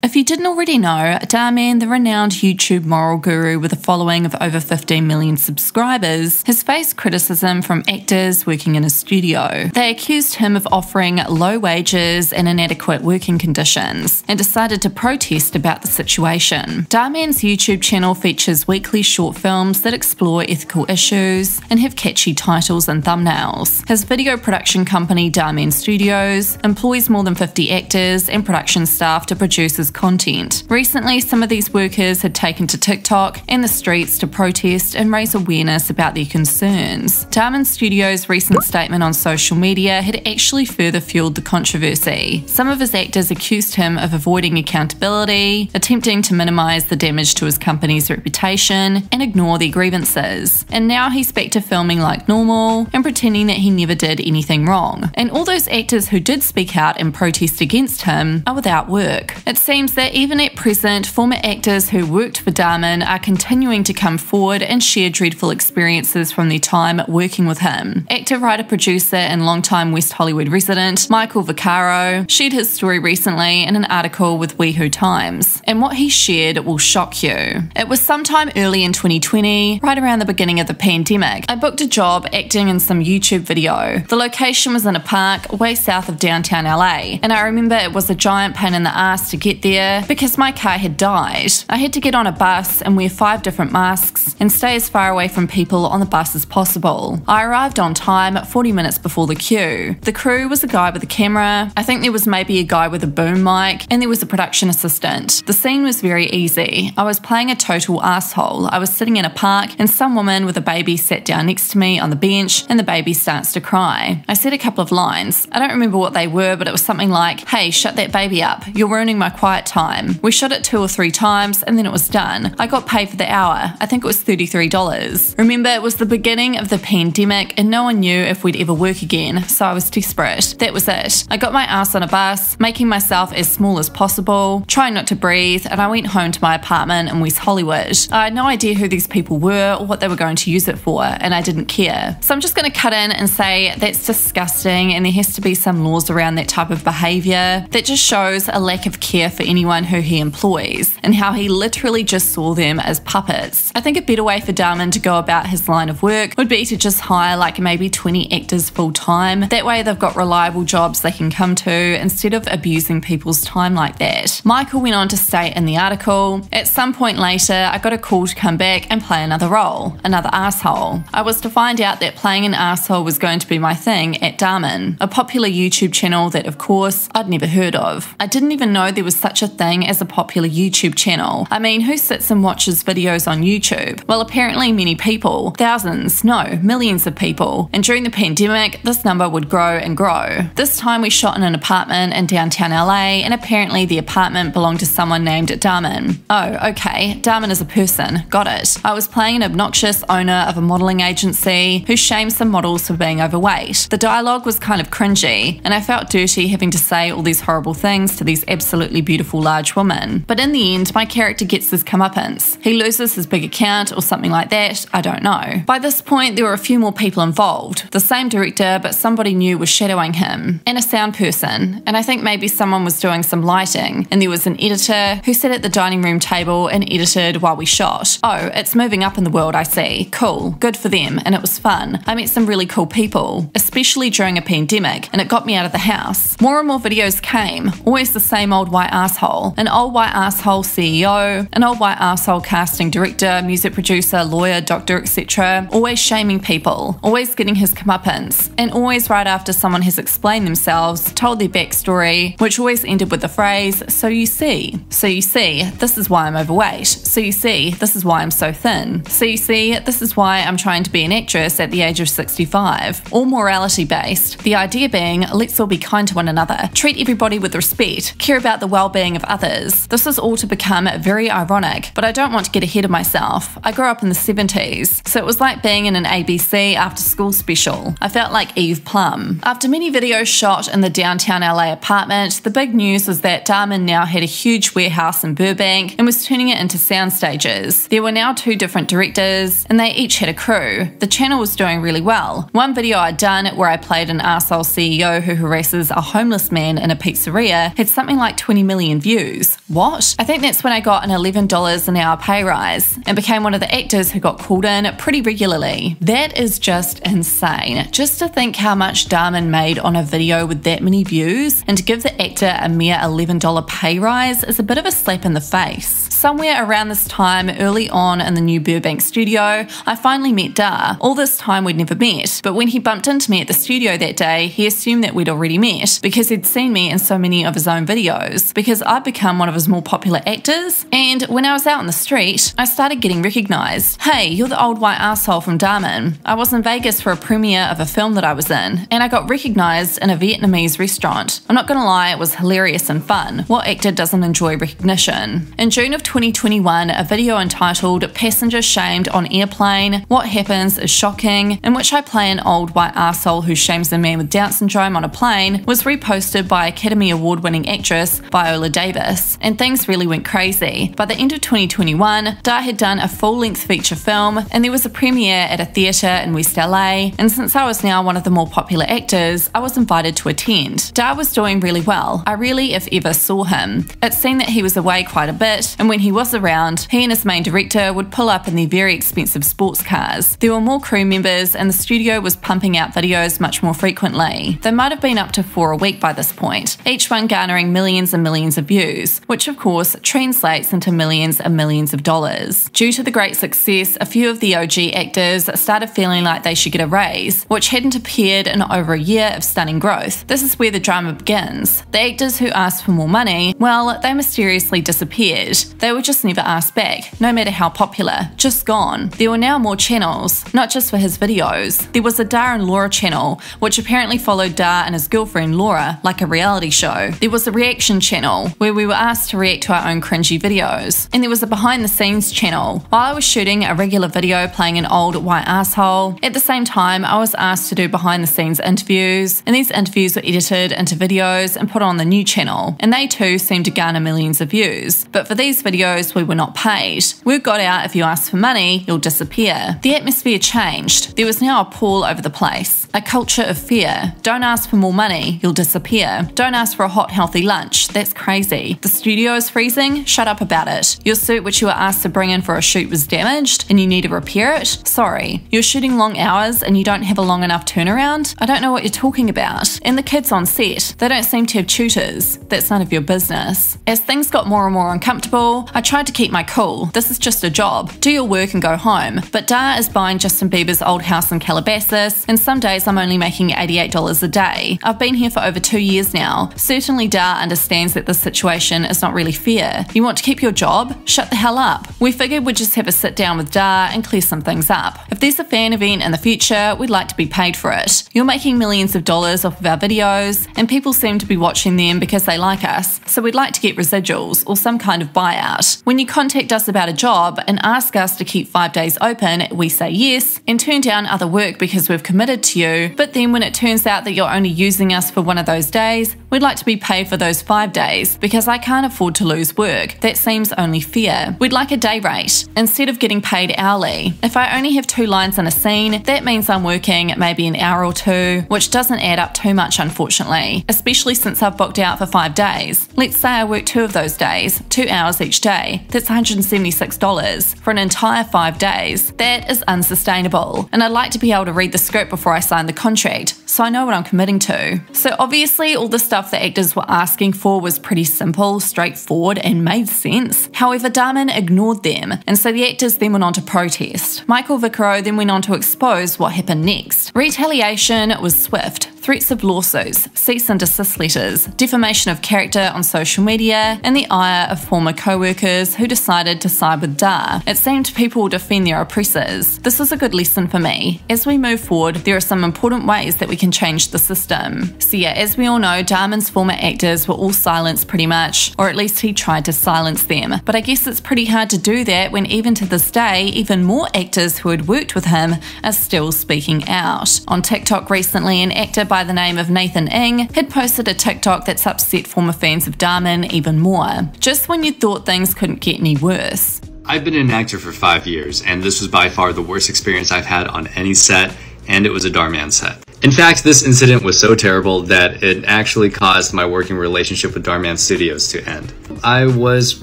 If you didn't already know, Dhar Mann, the renowned YouTube moral guru with a following of over 15 million subscribers, has faced criticism from actors working in his studio. They accused him of offering low wages and inadequate working conditions, and decided to protest about the situation. Dhar Mann's YouTube channel features weekly short films that explore ethical issues and have catchy titles and thumbnails. His video production company, Dhar Mann Studios, employs more than 50 actors and production staff to produce his content. Recently, some of these workers had taken to TikTok and the streets to protest and raise awareness about their concerns. Dhar Mann Studios' recent statement on social media had actually further fueled the controversy. Some of his actors accused him of avoiding accountability, attempting to minimize the damage to his company's reputation, and ignore their grievances. And now he's back to filming like normal and pretending that he never did anything wrong. And all those actors who did speak out and protest against him are without work. It seems that even at present, former actors who worked for Dhar Mann are continuing to come forward and share dreadful experiences from their time working with him. Actor, writer, producer, and longtime West Hollywood resident Michael Vaccaro shared his story recently in an article with WeWho Times, and what he shared will shock you. It was sometime early in 2020, right around the beginning of the pandemic. I booked a job acting in some YouTube video. The location was in a park way south of downtown LA, and I remember it was a giant pain in the ass to get there because my car had died. I had to get on a bus and wear 5 different masks and stay as far away from people on the bus as possible. I arrived on time 40 minutes before the queue. The crew was a guy with a camera, I think there was maybe a guy with a boom mic, and there was a production assistant. The scene was very easy. I was playing a total asshole. I was sitting in a park and some woman with a baby sat down next to me on the bench and the baby starts to cry. I said a couple of lines. I don't remember what they were, but it was something like, "Hey, shut that baby up. You're ruining my quiet time." We shot it 2 or 3 times and then it was done. I got paid for the hour. I think it was $33. Remember, it was the beginning of the pandemic and no one knew if we'd ever work again, so I was desperate. That was it. I got my ass on a bus, making myself as small as possible, trying not to breathe, and I went home to my apartment in West Hollywood. I had no idea who these people were or what they were going to use it for, and I didn't care. So I'm just going to cut in and say that's disgusting, and there has to be some laws around that type of behaviour. That just shows a lack of care for anyone who he employs, and how he literally just saw them as puppets. I think a better way for Dhar Mann to go about his line of work would be to just hire like maybe 20 actors full time. That way they've got reliable jobs they can come to instead of abusing people's time like that. Michael went on to state in the article, "At some point later, I got a call to come back and play another role, another asshole. I was to find out that playing an asshole was going to be my thing at Dhar Mann, a popular YouTube channel that, of course, I'd never heard of. I didn't even know there was such a thing as a popular YouTube channel. I mean, who sits and watches videos on YouTube? Well, apparently many people. Thousands, no, millions of people. And during the pandemic, this number would grow and grow. This time we shot in an apartment in downtown LA, and apparently the apartment belonged to someone named Dhar Mann. Oh, okay, Dhar Mann is a person. Got it. I was playing an obnoxious owner of a modelling agency who shames some models for being overweight. The dialogue was kind of cringy, and I felt dirty having to say all these horrible things to these absolutely beautiful large women. But in the end, my character gets his comeuppance. He loses his big account or something like that, I don't know." By this point, there were a few more people involved. The same director, but somebody new was shadowing him, and a sound person, and I think maybe someone was doing some lighting, and there was an editor who sat at the dining room table and edited while we shot. Oh, it's moving up in the world, I see. Cool, good for them, and it was fun. I met some really cool people, especially during a pandemic, and it got me out of the house. More and more videos came, always the same old white asshole. An old white asshole CEO, an old white asshole casting director, music producer, lawyer, doctor, etc. Always shaming people, always getting his comeuppance, and always right after someone has explained themselves, told their backstory, which always ended with the phrase, "So you see. So you see, this is why I'm overweight. So you see, this is why I'm so thin. So you see, this is why I'm trying to be an actress at the age of 65. All morality based. The idea being, let's all be kind to one another, treat everybody with respect, care about the well-being of others. This is all to become very ironic, but I don't want to get ahead of myself. I grew up in the 70s, so it was like being in an ABC after school special. I felt like Eve Plum. After many videos shot in the downtown LA apartment, the big news was that Dhar Mann now had a huge warehouse in Burbank and was turning it into sound stages. There were now 2 different directors, and they each had a crew. The channel was doing really well. One video I'd done where I played an arsehole CEO who harasses a homeless man in a pizzeria had something like 20 million million views. What? I think that's when I got an $11 an hour pay rise and became one of the actors who got called in pretty regularly. That is just insane. Just to think how much Dhar Mann made on a video with that many views, and to give the actor a mere $11 pay rise is a bit of a slap in the face. Somewhere around this time, early on in the new Burbank studio, I finally met Dhar. All this time we'd never met, but when he bumped into me at the studio that day, he assumed that we'd already met because he'd seen me in so many of his own videos, because I'd become one of his more popular actors, and when I was out on the street, I started getting recognised. Hey, you're the old white asshole from Dhar Mann. I was in Vegas for a premiere of a film that I was in, and I got recognised in a Vietnamese restaurant. I'm not gonna lie, it was hilarious and fun. What actor doesn't enjoy recognition? In June of 2021, a video entitled Passenger Shamed on Airplane, What Happens is Shocking, in which I play an old white arsehole who shames a man with Down syndrome on a plane, was reposted by Academy Award-winning actress Viola Davis, and things really went crazy. By the end of 2021, Dhar had done a full-length feature film, and there was a premiere at a theatre in West LA, and since I was now one of the more popular actors, I was invited to attend. Dhar was doing really well. I rarely, if ever, saw him. It seemed that he was away quite a bit, and when he was around, he and his main director would pull up in their very expensive sports cars. There were more crew members, and the studio was pumping out videos much more frequently. They might have been up to 4 a week by this point, each one garnering millions and millions of views, which of course translates into millions and millions of dollars. Due to the great success, a few of the OG actors started feeling like they should get a raise, which hadn't appeared in over a year of stunning growth. This is where the drama begins. The actors who asked for more money, well, they mysteriously disappeared. They were just never asked back, no matter how popular, just gone. There were now more channels, not just for his videos. There was a Dhar and Laura channel, which apparently followed Dhar and his girlfriend Laura like a reality show. There was a reaction channel, where we were asked to react to our own cringy videos. And there was a behind the scenes channel. While I was shooting a regular video playing an old white asshole, at the same time I was asked to do behind the scenes interviews, and these interviews were edited into videos and put on the new channel, and they too seemed to garner millions of views. But for these videos we were not paid. Word got out, if you ask for money, you'll disappear. The atmosphere changed. There was now a pall over the place. A culture of fear. Don't ask for more money, you'll disappear. Don't ask for a hot healthy lunch, that's crazy. The studio is freezing, shut up about it. Your suit which you were asked to bring in for a shoot was damaged and you need to repair it? Sorry. You're shooting long hours and you don't have a long enough turnaround? I don't know what you're talking about. And the kids on set, they don't seem to have tutors. That's none of your business. As things got more and more uncomfortable, I tried to keep my cool. This is just a job. Do your work and go home. But Dhar is buying Justin Bieber's old house in Calabasas, and some days I'm only making $88 a day. I've been here for over 2 years now. Certainly Dhar understands that this situation is not really fair. You want to keep your job? Shut the hell up. We figured we'd just have a sit down with Dhar and clear some things up. If there's a fan event in the future, we'd like to be paid for it. You're making millions of dollars off of our videos, and people seem to be watching them because they like us, so we'd like to get residuals or some kind of buyout. When you contact us about a job and ask us to keep 5 days open, we say yes and turn down other work because we've committed to you, but then when it turns out that you're only using us for one of those days, we'd like to be paid for those 5 days because I can't afford to lose work. That seems only fair. We'd like a day rate instead of getting paid hourly. If I only have 2 lines in a scene, that means I'm working maybe an hour or 2, which doesn't add up too much unfortunately, especially since I've booked out for 5 days. Let's say I work 2 of those days, 2 hours each day. That's $176 for an entire 5 days. That is unsustainable, and I'd like to be able to read the script before I sign the contract, so I know what I'm committing to. So obviously all the stuff the actors were asking for was pretty simple, straightforward, and made sense. However, Dhar Mann ignored them, and so the actors then went on to protest. Michael Vickero then went on to expose what happened next. Retaliation was swift. Threats of lawsuits, cease and desist letters, defamation of character on social media, and the ire of former co-workers who decided to side with Dhar. It seemed people would defend their oppressors. This was a good lesson for me. As we move forward, there are some important ways that we can change the system. So yeah, as we all know, Dhar Mann's former actors were all silenced pretty much, or at least he tried to silence them. But I guess it's pretty hard to do that when even to this day, even more actors who had worked with him are still speaking out. On TikTok recently, an actor by the name of Nathan Ng had posted a TikTok that's upset former fans of Dhar Mann even more, just when you thought things couldn't get any worse. I've been an actor for 5 years, and this was by far the worst experience I've had on any set, and it was a Dhar Mann set. In fact, this incident was so terrible that it actually caused my working relationship with Dhar Mann Studios to end. I was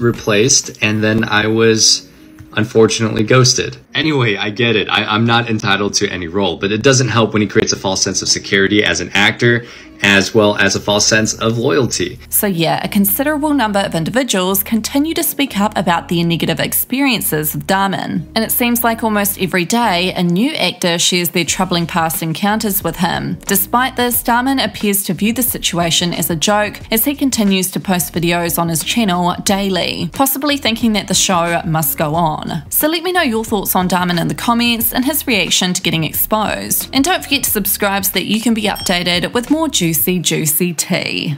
replaced, and then I was unfortunately ghosted. Anyway, I get it. I'm not entitled to any role, but it doesn't help when he creates a false sense of security as an actor, as well as a false sense of loyalty. So yeah, a considerable number of individuals continue to speak up about their negative experiences with Dhar Mann. And it seems like almost every day, a new actor shares their troubling past encounters with him. Despite this, Dhar Mann appears to view the situation as a joke as he continues to post videos on his channel daily, possibly thinking that the show must go on. So let me know your thoughts on Dhar Mann in the comments and his reaction to getting exposed. And don't forget to subscribe so that you can be updated with more juicy tea.